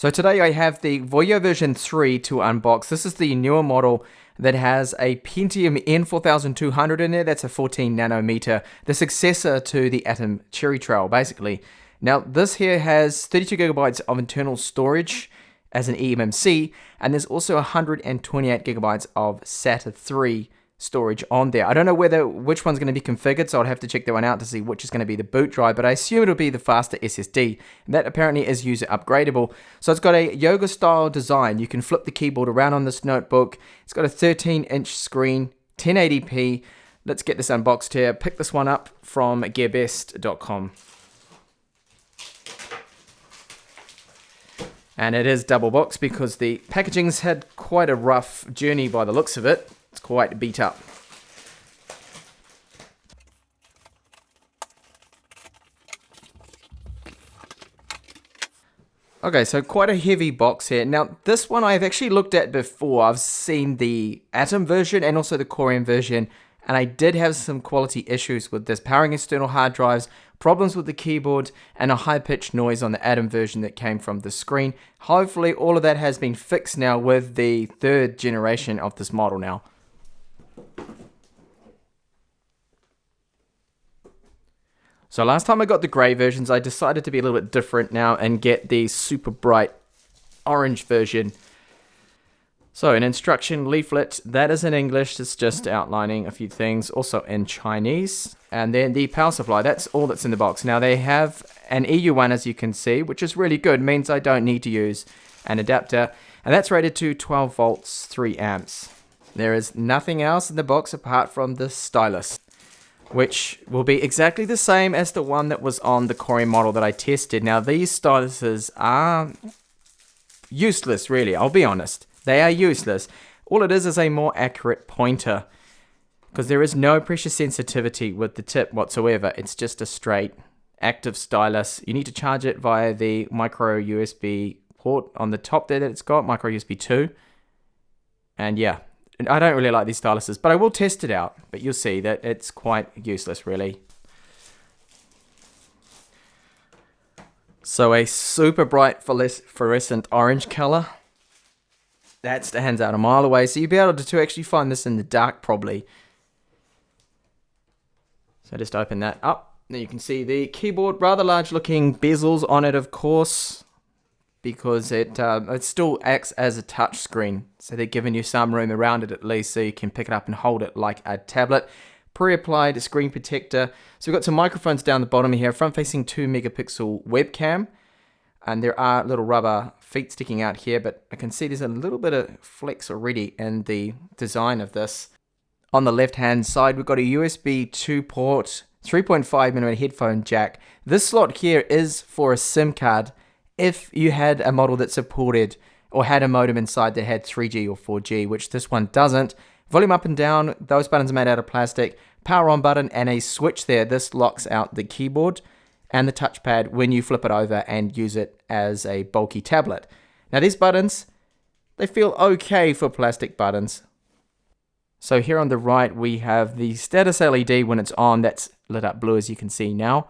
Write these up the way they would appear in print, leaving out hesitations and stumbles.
So today I have the Voyo version 3 to unbox. This is the newer model that has a Pentium N4200 in there. That's a 14 nanometer, the successor to the Atom Cherry Trail, basically. Now this here has 32 gigabytes of internal storage as an eMMC, and there's also 128 gigabytes of SATA 3 storage on there. I don't know which one's going to be configured, so I'll have to check that one out to see which is going to be the boot drive, but I assume it'll be the faster SSD, and that apparently is user upgradable. So it's got a yoga style design. You can flip the keyboard around on this notebook. It's got a 13-inch screen, 1080p. Let's get this unboxed here. Pick this one up from gearbest.com. And it is double boxed because the packaging's had quite a rough journey by the looks of it. It's quite beat up. Okay, so quite a heavy box here. Now, this one I've actually looked at before. I've seen the Atom version and also the Core version, and I did have some quality issues with this. Powering external hard drives, problems with the keyboard, and a high-pitched noise on the Atom version that came from the screen. Hopefully, all of that has been fixed now with the third generation of this model now. So last time I got the grey versions, I decided to be a little bit different now and get the super bright orange version. So an instruction leaflet, that is in English, it's just outlining a few things, also in Chinese. And then the power supply, that's all that's in the box. Now they have an EU one, as you can see, which is really good, means I don't need to use an adapter. And that's rated to 12 volts, 3 amps. There is nothing else in the box apart from the Stylus, which will be exactly the same as the one that was on the Core model that I tested. Now these styluses are useless, really, I'll be honest. They are useless. All it is a more accurate pointer, because there is no pressure sensitivity with the tip whatsoever. It's just a straight active stylus. You need to charge it via the micro USB port on the top there that it's got, micro USB 2. And yeah, I don't really like these styluses, but I will test it out. But you'll see that it's quite useless, really. So a super bright fluorescent orange color. That stands out a mile away, so you'll be able to actually find this in the dark, probably. So just open that up. Now you can see the keyboard, rather large looking bezels on it, of course, because it still acts as a touch screen. So they're giving you some room around it at least, so you can pick it up and hold it like a tablet. Pre-applied screen protector. So we've got some microphones down the bottom here, front-facing 2 megapixel webcam. And there are little rubber feet sticking out here, but I can see there's a little bit of flex already in the design of this. On the left-hand side, we've got a USB 2 port, 3.5mm headphone jack. This slot here is for a SIM card if you had a model that supported or had a modem inside that had 3G or 4G, which this one doesn't. Volume up and down, those buttons are made out of plastic. Power on button and a switch there. This locks out the keyboard and the touchpad when you flip it over and use it as a bulky tablet. Now these buttons, they feel okay for plastic buttons. So here on the right we have the status LED when it's on, that's lit up blue as you can see now.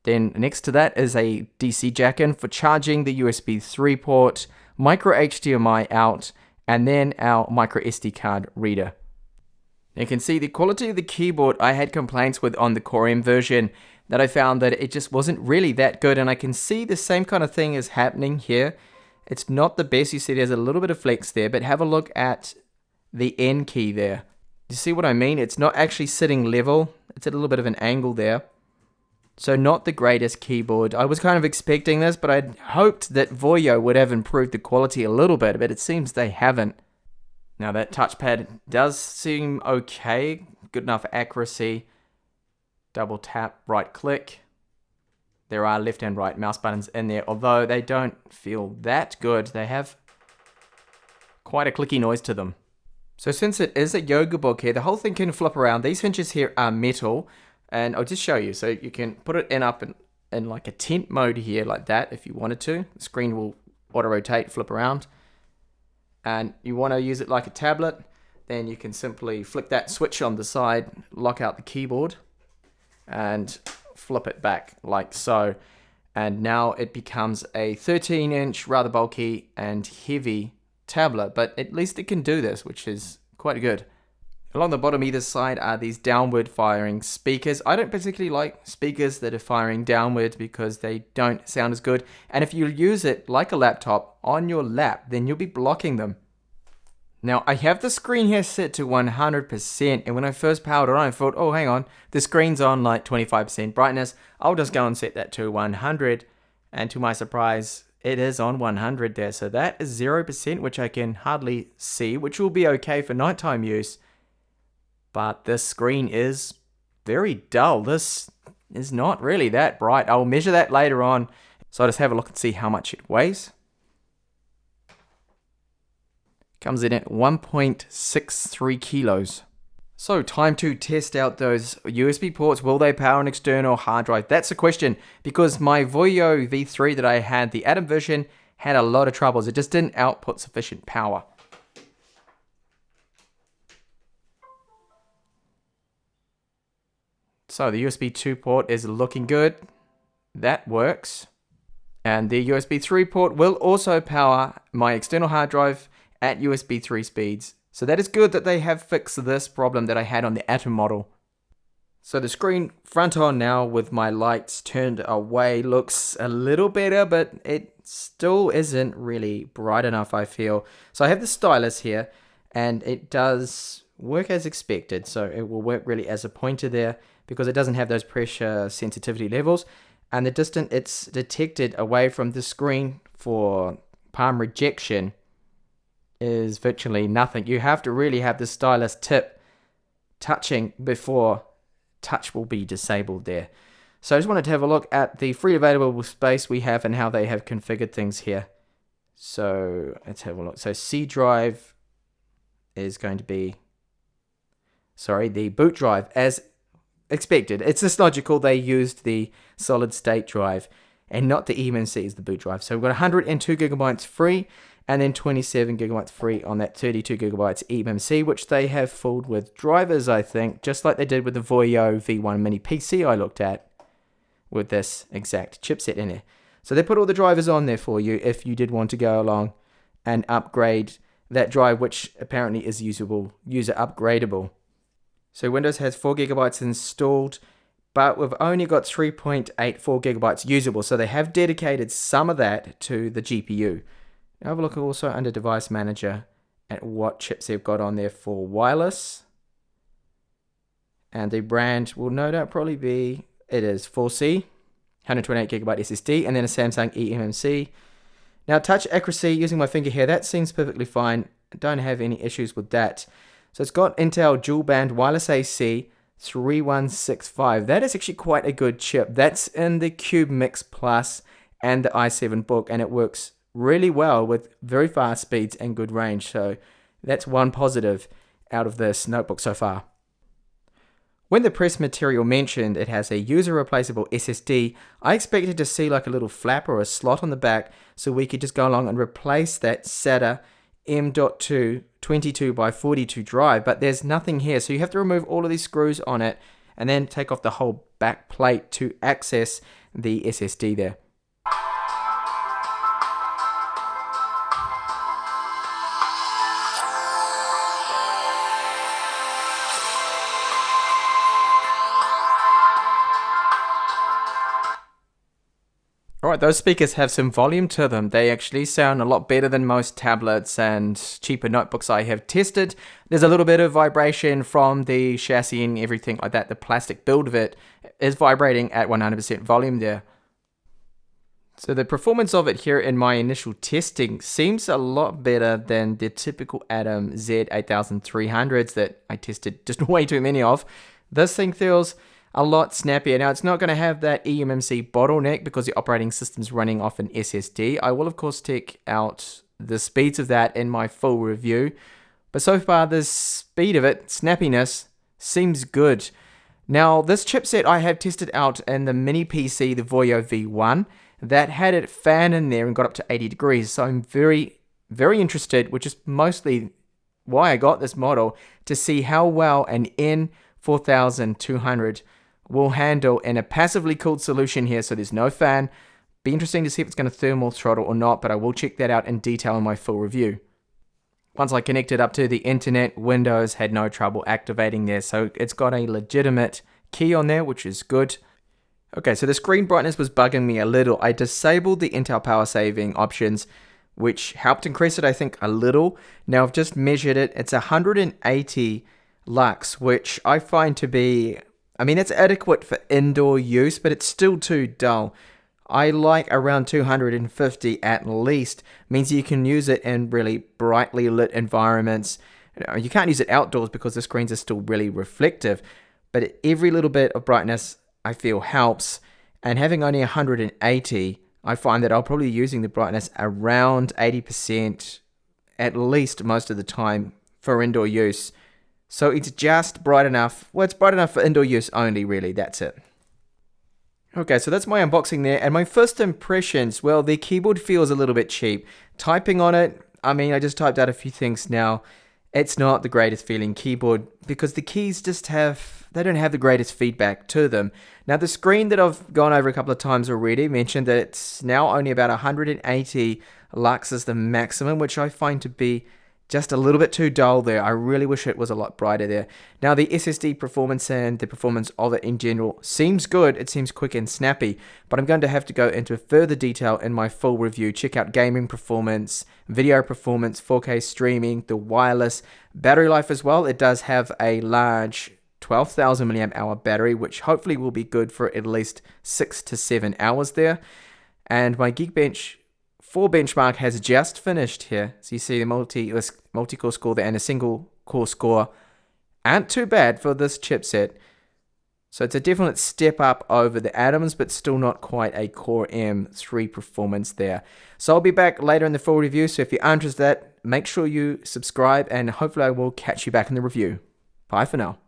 Then next to that is a DC jack in for charging, the USB 3 port, micro HDMI out, and then our micro SD card reader. You can see the quality of the keyboard I had complaints with on the Core version, that I found that it just wasn't really that good, and I can see the same kind of thing is happening here. It's not the best. You see there's a little bit of flex there, but have a look at the N key there. You see what I mean? It's not actually sitting level. It's at a little bit of an angle there. So not the greatest keyboard. I was kind of expecting this, but I'd hoped that Voyo would have improved the quality a little bit, but it seems they haven't. Now that touchpad does seem okay, good enough accuracy. Double tap, right click. There are left and right mouse buttons in there, although they don't feel that good. They have quite a clicky noise to them. So since it is a yoga book here, the whole thing can flip around. These hinges here are metal, and I'll just show you. So you can put it in like a tent mode here, like that, if you wanted to. The screen will auto-rotate, flip around. And you want to use it like a tablet, then you can simply flick that switch on the side, lock out the keyboard, and flip it back like so. And now it becomes a 13-inch, rather bulky and heavy tablet, but at least it can do this, which is quite good. Along the bottom either side are these downward firing speakers. I don't particularly like speakers that are firing downward because they don't sound as good. And if you use it like a laptop on your lap, then you'll be blocking them. Now, I have the screen here set to 100%, and when I first powered it on, I thought, oh, hang on, the screen's on like 25% brightness. I'll just go and set that to 100, and to my surprise, it is on 100 there. So that is 0%, which I can hardly see, which will be okay for nighttime use. But this screen is very dull. This is not really that bright. I'll measure that later on. So I'll just have a look and see how much it weighs. Comes in at 1.63 kilos. So time to test out those USB ports. Will they power an external hard drive? That's the question, because my Voyo V3 that I had, the Atom version, had a lot of troubles. It just didn't output sufficient power. So the USB 2 port is looking good. That works. And the USB 3 port will also power my external hard drive at USB 3 speeds. So that is good that they have fixed this problem that I had on the Atom model. So the screen front on now with my lights turned away looks a little better, but it still isn't really bright enough, I feel. So I have the stylus here, and it does work as expected. So it will work really as a pointer there because it doesn't have those pressure sensitivity levels. And the distance it's detected away from the screen for palm rejection is virtually nothing. You have to really have the stylus tip touching before touch will be disabled there. So I just wanted to have a look at the free available space we have and how they have configured things here. So let's have a look. So C drive is going to be, the boot drive as expected. It's just logical they used the solid state drive and not the eMMC as the boot drive. So we've got 102 gigabytes free, and then 27 gigabytes free on that 32 gigabytes eMMC, which they have fooled with drivers, I think, just like they did with the Voyo V1 mini PC I looked at with this exact chipset in it. So they put all the drivers on there for you if you did want to go along and upgrade that drive, which apparently is user upgradable. So Windows has 4 gigabytes installed, but we've only got 3.84 gigabytes usable. So they have dedicated some of that to the GPU. Now have a look also under Device Manager at what chips they've got on there for wireless. And the brand will no doubt probably be, it is 4C, 128 gigabyte SSD, and then a Samsung eMMC. Now touch accuracy using my finger here, that seems perfectly fine. Don't have any issues with that. So it's got Intel dual band wireless AC 3165. That is actually quite a good chip. That's in the Cube Mix Plus and the i7 book, and it works really well with very fast speeds and good range. So that's one positive out of this notebook so far. When the press material mentioned it has a user replaceable SSD, I expected to see like a little flap or a slot on the back so we could just go along and replace that SATA M.2 22x42 drive, but there's nothing here. So you have to remove all of these screws on it and then take off the whole back plate to access the SSD there. Alright, those speakers have some volume to them. They actually sound a lot better than most tablets and cheaper notebooks I have tested. There's a little bit of vibration from the chassis and everything like that. The plastic build of it is vibrating at 100% volume there. So the performance of it here in my initial testing seems a lot better than the typical Atom Z8300s that I tested just way too many of. This thing feels a lot snappier. Now, it's not going to have that eMMC bottleneck because the operating system's running off an SSD. I will, of course, check out the speeds of that in my full review. But so far, the speed of it, snappiness, seems good. Now, this chipset I have tested out in the mini PC, the Voyo V1, that had it fan in there and got up to 80 degrees. So I'm very, very interested, which is mostly why I got this model, to see how well an N4200 will handle in a passively cooled solution here. So there's no fan, Be interesting to see if it's going to thermal throttle or not, but I will check that out in detail in my full review. Once I connected up to the internet, Windows had no trouble activating there, so it's got a legitimate key on there, which is good. Okay, so the screen brightness was bugging me a little. I disabled the Intel power saving options, which helped increase it, I think, a little. Now I've just measured it. It's 180 lux, which I find to be, I mean, it's adequate for indoor use, but it's still too dull. I like around 250 at least. Means you can use it in really brightly lit environments. You can't use it outdoors because the screens are still really reflective, but every little bit of brightness I feel helps. And having only 180, I find that I'll probably be using the brightness around 80% at least most of the time for indoor use. So it's just bright enough. Well, it's bright enough for indoor use only, really. That's it. Okay, so that's my unboxing there, and my first impressions, well, the keyboard feels a little bit cheap. Typing on it, I mean, I just typed out a few things now. It's not the greatest feeling keyboard because the keys just they don't have the greatest feedback to them. Now, the screen that I've gone over a couple of times already mentioned that it's now only about 180 lux is the maximum, which I find to be just a little bit too dull there. I really wish it was a lot brighter there. Now, the SSD performance and the performance of it in general seems good. It seems quick and snappy, but I'm going to have to go into further detail in my full review. Check out gaming performance, video performance, 4K streaming, the wireless, battery life as well. It does have a large 12,000 milliamp hour battery, which hopefully will be good for at least 6 to 7 hours there. And my Geekbench 4 benchmark has just finished here. So you see the multi-core score there and a single core score aren't too bad for this chipset. So it's a definite step up over the Atoms, but still not quite a Core M3 performance there. So I'll be back later in the full review. So if you're interested in that, make sure you subscribe and hopefully I will catch you back in the review. Bye for now.